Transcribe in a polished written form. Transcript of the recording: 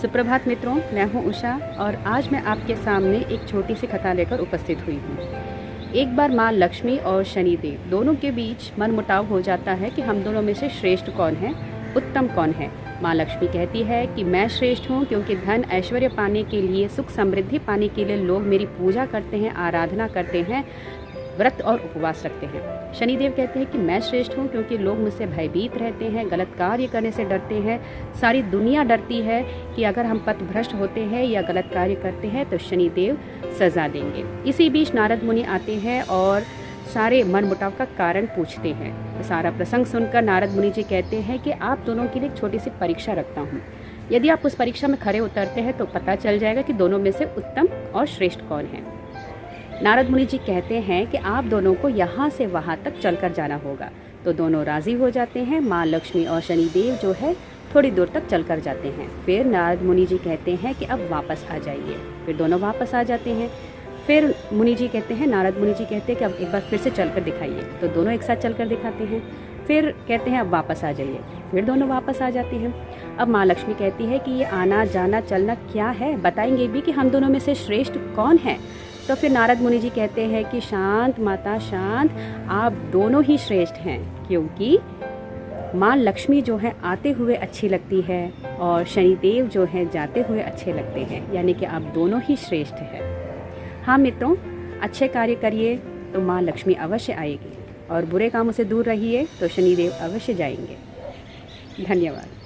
सुप्रभात मित्रों, मैं हूं उषा और आज मैं आपके सामने एक छोटी सी कथा लेकर उपस्थित हुई हूं। एक बार माँ लक्ष्मी और शनिदेव दोनों के बीच मनमुटाव हो जाता है कि हम दोनों में से श्रेष्ठ कौन है, उत्तम कौन है। माँ लक्ष्मी कहती है कि मैं श्रेष्ठ हूँ क्योंकि धन ऐश्वर्य पाने के लिए, सुख समृद्धि पाने के लिए लोग मेरी पूजा करते हैं, आराधना करते हैं, व्रत और उपवास रखते हैं। शनिदेव कहते हैं कि मैं श्रेष्ठ हूँ क्योंकि लोग मुझसे भयभीत रहते हैं, गलत कार्य करने से डरते हैं। सारी दुनिया डरती है कि अगर हम पथभ्रष्ट होते हैं या गलत कार्य करते हैं तो शनिदेव सजा देंगे। इसी बीच नारद मुनि आते हैं और सारे मनमुटाव का कारण पूछते हैं। तो सारा प्रसंग सुनकर नारद मुनि जी कहते हैं कि आप दोनों के लिए एक छोटी सी परीक्षा रखता हूँ। यदि आप उस परीक्षा में खरे उतरते हैं तो पता चल जाएगा कि दोनों में से उत्तम और श्रेष्ठ कौन है। नारद मुनि जी कहते हैं कि आप दोनों को यहाँ से वहाँ तक चलकर जाना होगा। तो दोनों राजी हो जाते हैं। माँ लक्ष्मी और शनिदेव जो है थोड़ी दूर तक चलकर जाते हैं। फिर नारद मुनि जी कहते हैं कि अब वापस आ जाइए। फिर दोनों वापस आ जाते हैं। फिर मुनि जी कहते हैं, नारद मुनि जी कहते हैं कि अब एक बार फिर से चलकर दिखाइए। तो दोनों एक साथ चलकर दिखाते हैं। फिर कहते हैं अब वापस आ जाइए। फिर दोनों वापस आ जाते हैं। अब माँ लक्ष्मी कहती है कि ये आना जाना चलना क्या है, बताएंगे भी कि हम दोनों में से श्रेष्ठ कौन है। तो फिर नारद मुनि जी कहते हैं कि शांत माता शांत, आप दोनों ही श्रेष्ठ हैं क्योंकि माँ लक्ष्मी जो है आते हुए अच्छी लगती है और शनिदेव जो है जाते हुए अच्छे लगते हैं, यानी कि आप दोनों ही श्रेष्ठ हैं। हाँ मित्रों, अच्छे कार्य करिए तो माँ लक्ष्मी अवश्य आएगी और बुरे कामों से दूर रहिए तो शनिदेव अवश्य जाएंगे। धन्यवाद।